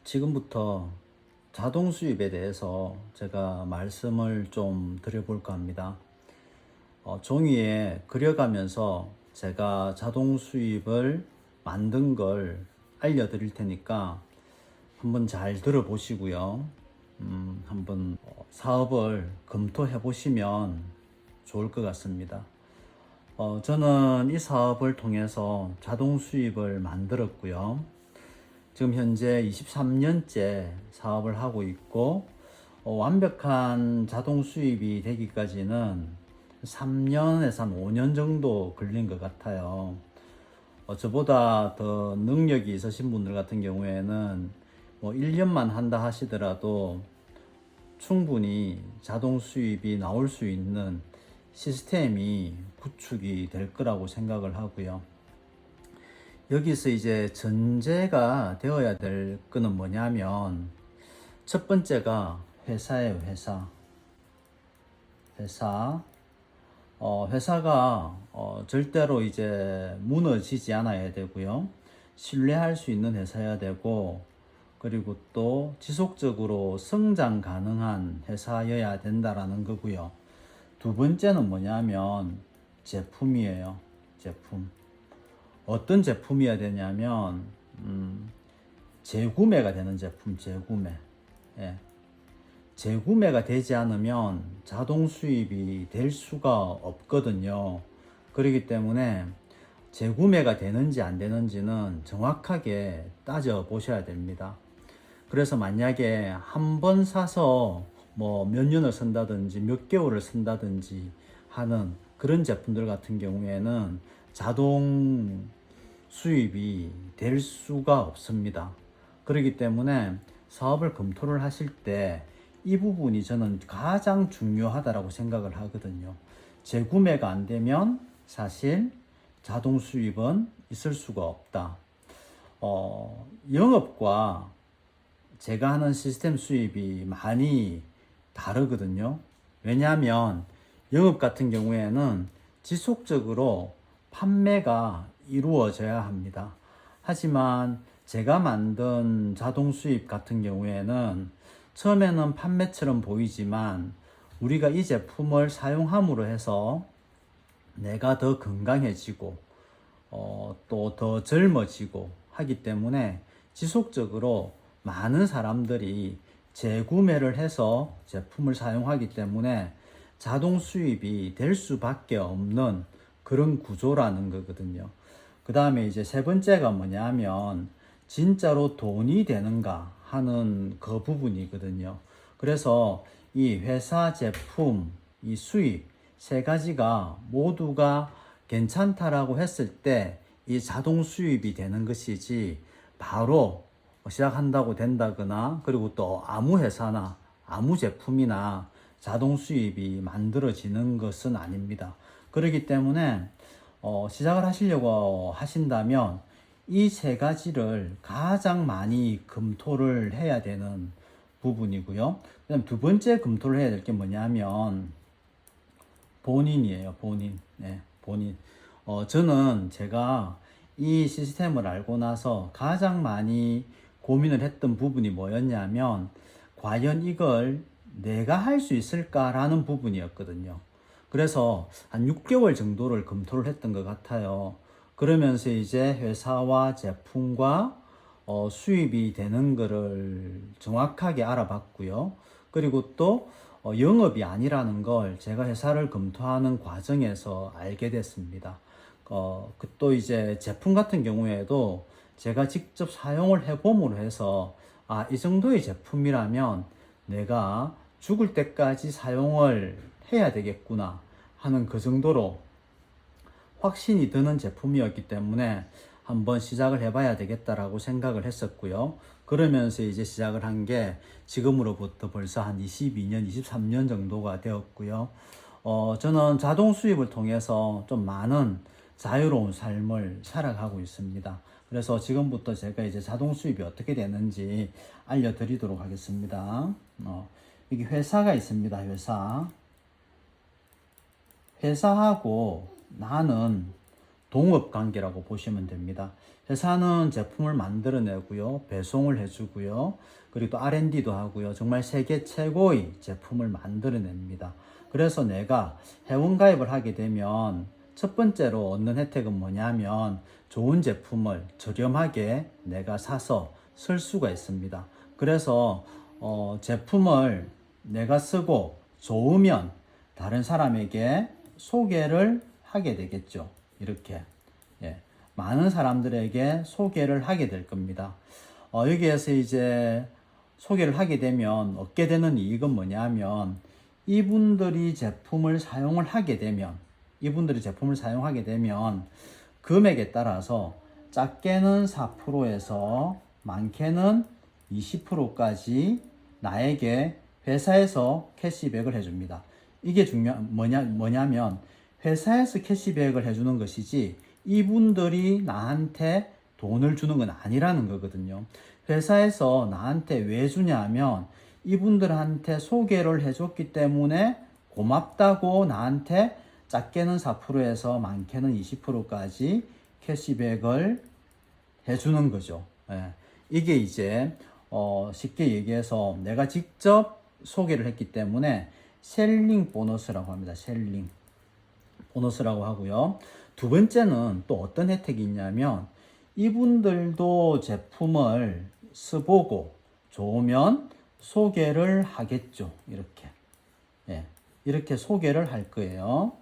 지금부터 자동 수입에 대해서 제가 말씀을 좀 드려볼까 합니다. 종이에 그려가면서 제가 자동 수입을 만든 걸 알려드릴 테니까 한번 잘 들어보시고요. 한번 사업을 검토해 보시면 좋을 것 같습니다. 저는 이 사업을 통해서 자동 수입을 만들었고요. 지금 현재 23년째 사업을 하고 있고, 완벽한 자동 수입이 되기까지는 3년에서 한 5년 정도 걸린 것 같아요. 저보다 더 능력이 있으신 분들 같은 경우에는 뭐 1년만 한다 하시더라도 충분히 자동 수입이 나올 수 있는 시스템이 구축이 될 거라고 생각을 하고요. 여기서 이제 전제가 되어야 될 거는 뭐냐면, 첫 번째가 회사예요. 회사가 절대로 이제 무너지지 않아야 되고요. 신뢰할 수 있는 회사여야 되고, 그리고 또 지속적으로 성장 가능한 회사여야 된다라는 거고요. 두 번째는 뭐냐면 제품이에요. 제품. 어떤 제품이어야 되냐면 재구매가 되는 제품, 재구매. 예. 재구매가 되지 않으면 자동 수입이 될 수가 없거든요. 그렇기 때문에 재구매가 되는지 안 되는지는 정확하게 따져 보셔야 됩니다. 그래서 만약에 한 번 사서 뭐 몇 년을 쓴다든지 몇 개월을 쓴다든지 하는 그런 제품들 같은 경우에는 자동 수입이 될 수가 없습니다. 그렇기 때문에 사업을 검토를 하실 때 이 부분이 저는 가장 중요하다고 생각을 하거든요. 재구매가 안 되면 사실 자동 수입은 있을 수가 없다. 영업과 제가 하는 시스템 수입이 많이 다르거든요. 왜냐하면 영업 같은 경우에는 지속적으로 판매가 이루어져야 합니다. 하지만 제가 만든 자동 수입 같은 경우에는 처음에는 판매처럼 보이지만 우리가 이 제품을 사용함으로 해서 내가 더 건강해지고 또 더 젊어지고 하기 때문에 지속적으로 많은 사람들이 재구매를 해서 제품을 사용하기 때문에 자동 수입이 될 수밖에 없는 그런 구조라는 거거든요. 그 다음에 이제 세 번째가 뭐냐면 진짜로 돈이 되는가 하는 그 부분이거든요. 그래서 이 회사 제품, 이 수입 세 가지가 모두가 괜찮다라고 했을 때 이 자동 수입이 되는 것이지, 바로 시작한다고 된다거나 그리고 또 아무 회사나 아무 제품이나 자동 수입이 만들어지는 것은 아닙니다. 그렇기 때문에 시작을 하시려고 하신다면 이 세 가지를 가장 많이 검토를 해야 되는 부분이고요. 그다음 두 번째 검토를 해야 될 게 뭐냐면 본인이에요. 본인. 네, 본인. 저는 제가 이 시스템을 알고 나서 가장 많이 고민을 했던 부분이 뭐였냐면, 과연 이걸 내가 할 수 있을까라는 부분이었거든요. 그래서 한 6개월 정도를 검토를 했던 것 같아요. 그러면서 이제 회사와 제품과 수입이 되는 거를 정확하게 알아봤고요. 그리고 또 영업이 아니라는 걸 제가 회사를 검토하는 과정에서 알게 됐습니다. 또 이제 제품 같은 경우에도 제가 직접 사용을 해봄으로 해서 이 정도의 제품이라면 내가 죽을 때까지 사용을 해야 되겠구나 하는 그 정도로 확신이 드는 제품이었기 때문에 한번 시작을 해봐야 되겠다라고 생각을 했었고요. 그러면서 이제 시작을 한 게 지금으로부터 벌써 한 22년, 23년 정도가 되었고요. 저는 자동 수입을 통해서 좀 많은 자유로운 삶을 살아가고 있습니다. 그래서 지금부터 제가 이제 자동 수입이 어떻게 되는지 알려드리도록 하겠습니다. 여기 회사가 있습니다. 회사하고 나는 동업 관계라고 보시면 됩니다. 회사는 제품을 만들어내고요, 배송을 해주고요, 그리고 또 R&D도 하고요, 정말 세계 최고의 제품을 만들어냅니다. 그래서 내가 회원가입을 하게 되면 첫 번째로 얻는 혜택은 뭐냐면 좋은 제품을 저렴하게 내가 사서 쓸 수가 있습니다. 그래서 제품을 내가 쓰고 좋으면 다른 사람에게 소개를 하게 되겠죠. 이렇게 많은 사람들에게 소개를 하게 될 겁니다. 여기에서 이제 소개를 하게 되면 얻게 되는 이익은 뭐냐면 이분들이 제품을 사용을 하게 되면 금액에 따라서 작게는 4%에서 많게는 20%까지 나에게 회사에서 캐시백을 해줍니다. 이게 뭐냐면 회사에서 캐시백을 해주는 것이지 이분들이 나한테 돈을 주는 건 아니라는 거거든요. 회사에서 나한테 왜 주냐면 이분들한테 소개를 해줬기 때문에 고맙다고 나한테 작게는 4%에서 많게는 20%까지 캐시백을 해주는 거죠. 이게 이제 쉽게 얘기해서 내가 직접 소개를 했기 때문에 셀링 보너스라고 합니다. 셀링 보너스라고 하고요. 두 번째는 또 어떤 혜택이 있냐면 이분들도 제품을 써보고 좋으면 소개를 하겠죠. 이렇게 소개를 할 거예요.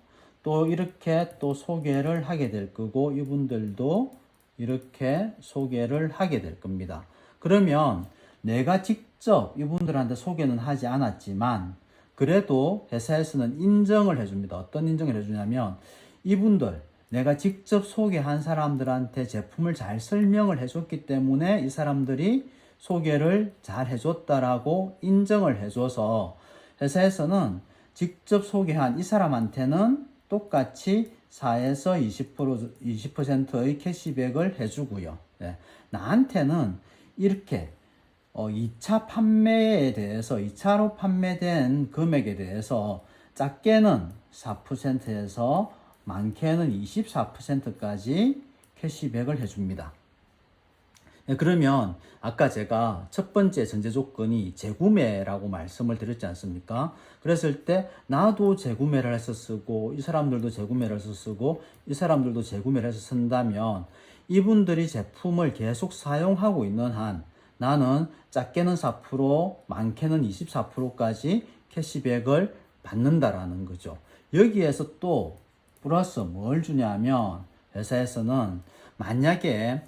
또 이렇게 또 소개를 하게 될 거고 이분들도 이렇게 소개를 하게 될 겁니다. 그러면 내가 직접 이분들한테 소개는 하지 않았지만 그래도 회사에서는 인정을 해줍니다. 어떤 인정을 해주냐면 이분들 내가 직접 소개한 사람들한테 제품을 잘 설명을 해줬기 때문에 이 사람들이 소개를 잘 해줬다라고 인정을 해줘서 회사에서는 직접 소개한 이 사람한테는 똑같이 4에서 20%의 캐시백을 해주고요. 나한테는 이렇게 2차 판매에 대해서 2차로 판매된 금액에 대해서 작게는 4%에서 많게는 24%까지 캐시백을 해줍니다. 그러면 아까 제가 첫 번째 전제 조건이 재구매라고 말씀을 드렸지 않습니까? 그랬을 때 나도 재구매를 해서 쓰고 이 사람들도 재구매를 해서 쓰고 이 사람들도 재구매를 해서 쓴다면 이분들이 제품을 계속 사용하고 있는 한 나는 작게는 4%, 많게는 24%까지 캐시백을 받는다라는 거죠. 여기에서 또 플러스 뭘 주냐면 회사에서는 만약에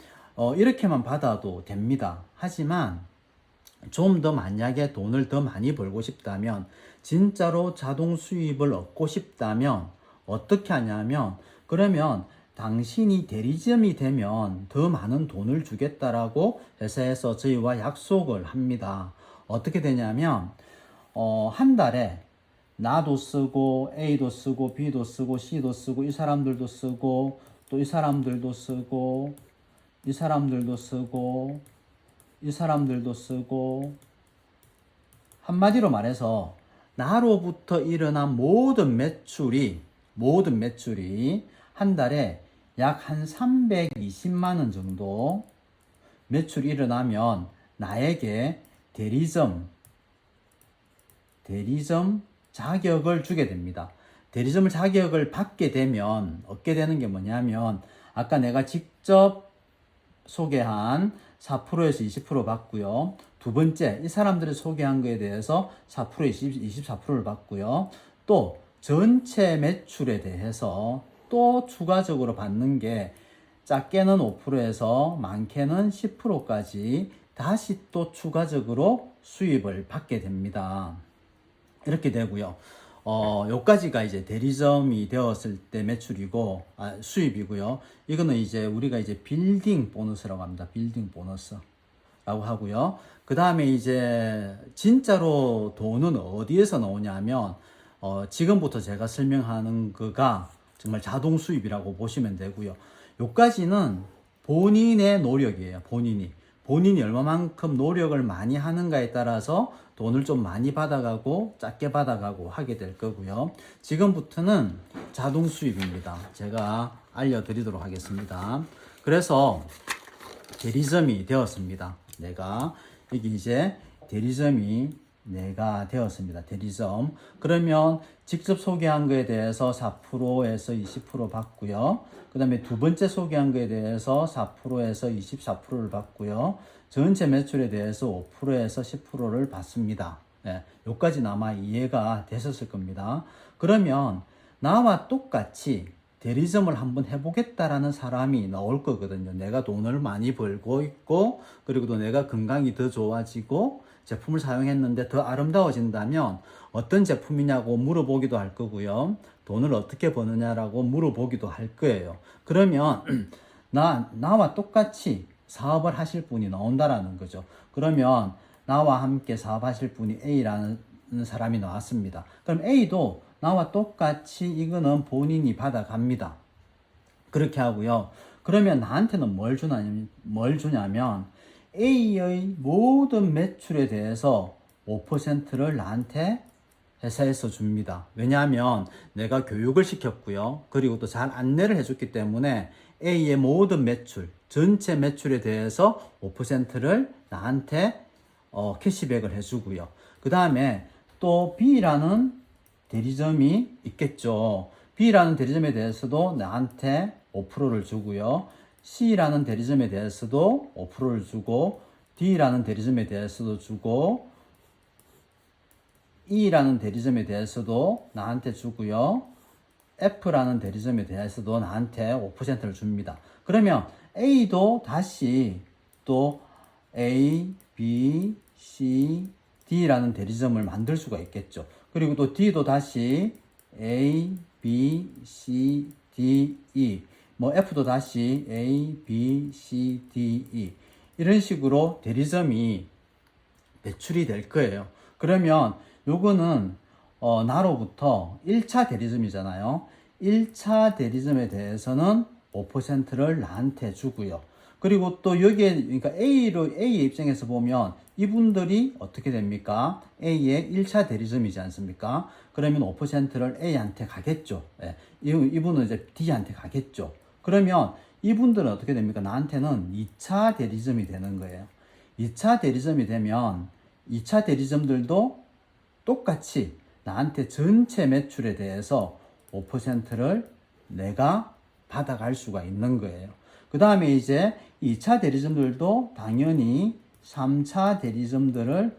이렇게만 받아도 됩니다. 하지만 좀 더 만약에 돈을 더 많이 벌고 싶다면 진짜로 자동 수입을 얻고 싶다면 어떻게 하냐면 그러면 당신이 대리점이 되면 더 많은 돈을 주겠다라고 회사에서 저희와 약속을 합니다. 어떻게 되냐면 한 달에 나도 쓰고 A도 쓰고 B도 쓰고 C도 쓰고 이 사람들도 쓰고 또 이 사람들도 쓰고 이 사람들도 쓰고 이 사람들도 쓰고 한마디로 말해서 나로부터 일어난 모든 매출이 한 달에 약 한 320만 원 정도 매출이 일어나면 나에게 대리점 자격을 주게 됩니다. 대리점 자격을 받게 되면 얻게 되는 게 뭐냐면 아까 내가 직접 소개한 4%에서 20% 받고요. 두 번째, 이 사람들이 소개한 거에 대해서 4%에서 24%를 받고요. 또 전체 매출에 대해서 또 추가적으로 받는 게 작게는 5%에서 많게는 10%까지 다시 또 추가적으로 수입을 받게 됩니다. 이렇게 되고요. 요까지가 이제 대리점이 되었을 때 매출이고, 수입이고요. 이거는 이제 우리가 이제 빌딩 보너스라고 합니다. 빌딩 보너스라고 하고요. 그 다음에 이제 진짜로 돈은 어디에서 나오냐면, 지금부터 제가 설명하는 거가 정말 자동 수입이라고 보시면 되고요. 요까지는 본인의 노력이에요. 본인이 얼마만큼 노력을 많이 하는가에 따라서 돈을 좀 많이 받아가고 작게 받아가고 하게 될 거고요. 지금부터는 자동 수입입니다. 제가 알려드리도록 하겠습니다. 그래서 대리점이 되었습니다. 내가 여기 이제 대리점이 내가 되었습니다. 대리점. 그러면 직접 소개한 거에 대해서 4%에서 20% 받고요. 그 다음에 두 번째 소개한 거에 대해서 4%에서 24%를 받고요. 전체 매출에 대해서 5%에서 10%를 받습니다. 네, 여기까지 아마 이해가 되셨을 겁니다. 그러면 나와 똑같이 대리점을 한번 해보겠다라는 사람이 나올 거거든요. 내가 돈을 많이 벌고 있고, 그리고 또 내가 건강이 더 좋아지고, 제품을 사용했는데 더 아름다워진다면 어떤 제품이냐고 물어보기도 할 거고요. 돈을 어떻게 버느냐라고 물어보기도 할 거예요. 그러면 나와 똑같이 사업을 하실 분이 나온다라는 거죠. 그러면 나와 함께 사업하실 분이 A라는 사람이 나왔습니다. 그럼 A도 나와 똑같이 이거는 본인이 받아갑니다. 그렇게 하고요. 그러면 나한테는 뭘 주냐면 A의 모든 매출에 대해서 5%를 나한테 회사에서 줍니다. 왜냐하면 내가 교육을 시켰고요. 그리고 또 잘 안내를 해줬기 때문에 A의 모든 매출, 전체 매출에 대해서 5%를 나한테 캐시백을 해주고요. 그 다음에 또 B라는 대리점이 있겠죠. B라는 대리점에 대해서도 나한테 5%를 주고요. C라는 대리점에 대해서도 5%를 주고, D라는 대리점에 대해서도 주고, E라는 대리점에 대해서도 나한테 주고요. F라는 대리점에 대해서도 나한테 5%를 줍니다. 그러면 A도 다시 또 A, B, C, D라는 대리점을 만들 수가 있겠죠. 그리고 또 D도 다시 A, B, C, D, E, 뭐 F도 다시 A, B, C, D, E 이런 식으로 대리점이 배출이 될 거예요. 그러면 요거는 나로부터 1차 대리점이잖아요. 1차 대리점에 대해서는 5%를 나한테 주고요. 그리고 또 여기에 그러니까 A의 입장에서 보면 이분들이 어떻게 됩니까? A의 1차 대리점이지 않습니까? 그러면 5%를 A한테 가겠죠. 예. 이분은 이제 D한테 가겠죠. 그러면 이분들은 어떻게 됩니까? 나한테는 2차 대리점이 되는 거예요. 2차 대리점이 되면 2차 대리점들도 똑같이 나한테 전체 매출에 대해서 5%를 내가 받아갈 수가 있는 거예요. 그 다음에 이제 2차 대리점들도 당연히 3차 대리점들을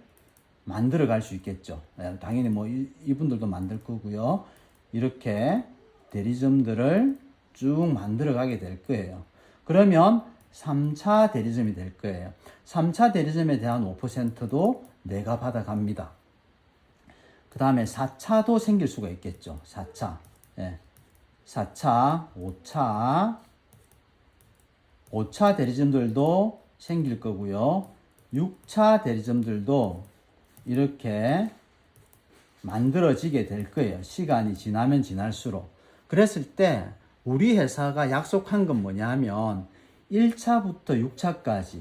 만들어 갈 수 있겠죠. 당연히 뭐 이분들도 만들 거고요. 이렇게 대리점들을 쭉 만들어 가게 될 거예요. 그러면 3차 대리점이 될 거예요. 3차 대리점에 대한 5%도 내가 받아갑니다. 그 다음에 4차도 생길 수가 있겠죠. 4차. 예. 4차, 5차 대리점들도 생길 거고요. 6차 대리점들도 이렇게 만들어지게 될 거예요. 시간이 지나면 지날수록. 그랬을 때 우리 회사가 약속한 건 뭐냐면 1차부터 6차까지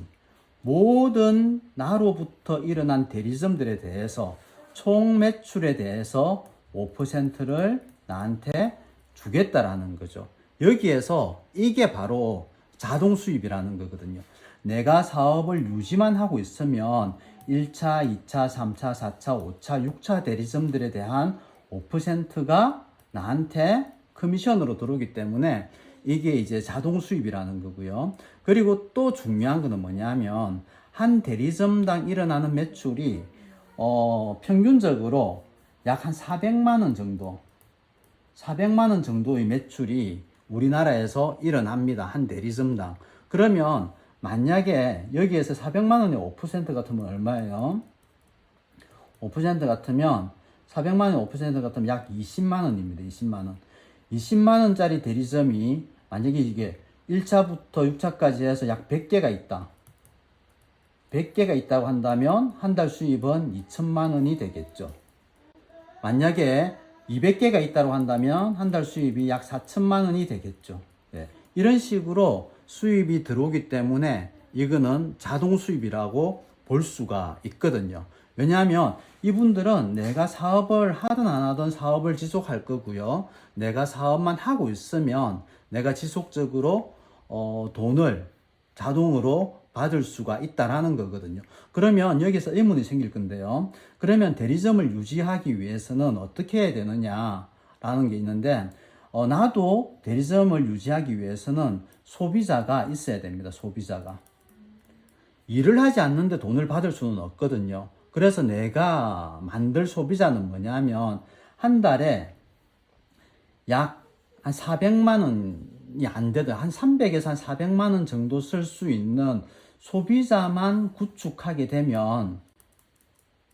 모든 나로부터 일어난 대리점들에 대해서 총 매출에 대해서 5%를 나한테 주겠다라는 거죠. 여기에서 이게 바로 자동 수입이라는 거거든요. 내가 사업을 유지만 하고 있으면 1차, 2차, 3차, 4차, 5차, 6차 대리점들에 대한 5%가 나한테 커미션으로 들어오기 때문에 이게 이제 자동 수입이라는 거고요. 그리고 또 중요한 거는 뭐냐면 한 대리점당 일어나는 매출이 평균적으로 약 한 400만 원 정도, 400만 원 정도의 매출이 우리나라에서 일어납니다. 한 대리점당. 그러면 만약에 여기에서 400만 원의 5% 같으면 얼마예요? 5% 같으면 400만 원의 5% 같으면 약 20만 원입니다. 20만 원. 20만 원짜리 대리점이 만약에 이게 1차부터 6차까지 해서 약 100개가 있다. 100개가 있다고 한다면 한 달 수입은 2천만 원이 되겠죠. 만약에 200개가 있다고 한다면 한 달 수입이 약 4천만 원이 되겠죠. 네. 이런 식으로 수입이 들어오기 때문에 이거는 자동 수입이라고 볼 수가 있거든요. 왜냐하면 이분들은 내가 사업을 하든 안 하든 사업을 지속할 거고요. 내가 사업만 하고 있으면 내가 지속적으로 돈을 자동으로 받을 수가 있다라는 거거든요. 그러면 여기서 의문이 생길 건데요. 그러면 대리점을 유지하기 위해서는 어떻게 해야 되느냐라는 게 있는데, 나도 대리점을 유지하기 위해서는 소비자가 있어야 됩니다. 소비자가. 일을 하지 않는데 돈을 받을 수는 없거든요. 그래서 내가 만들 소비자는 뭐냐면, 한 달에 약 한 400만 원이 안 되든 한 300에서 한 400만 원 정도 쓸 수 있는 소비자만 구축하게 되면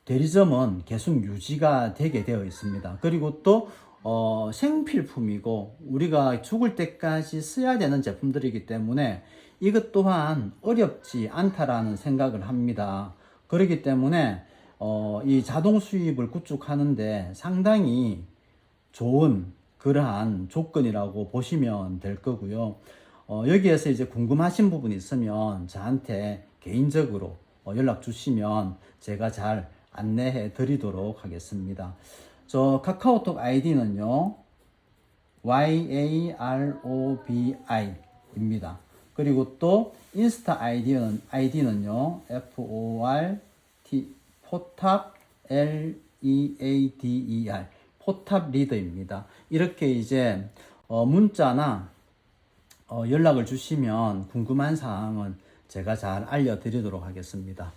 대리점은 계속 유지가 되게 되어 있습니다. 그리고 또 생필품이고 우리가 죽을 때까지 써야 되는 제품들이기 때문에 이것 또한 어렵지 않다라는 생각을 합니다. 그렇기 때문에 이 자동 수입을 구축하는데 상당히 좋은 그러한 조건이라고 보시면 될 거고요. 여기에서 이제 궁금하신 부분이 있으면 저한테 개인적으로 연락 주시면 제가 잘 안내해 드리도록 하겠습니다. 저 카카오톡 아이디는요, YAROBI 입니다. 그리고 또 인스타 아이디는요, 포탑 LEADER 포탑 리더입니다. 이렇게 이제 문자나 연락을 주시면 궁금한 사항은 제가 잘 알려드리도록 하겠습니다.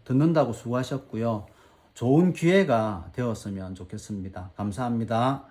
듣는다고 수고하셨고요. 좋은 기회가 되었으면 좋겠습니다. 감사합니다.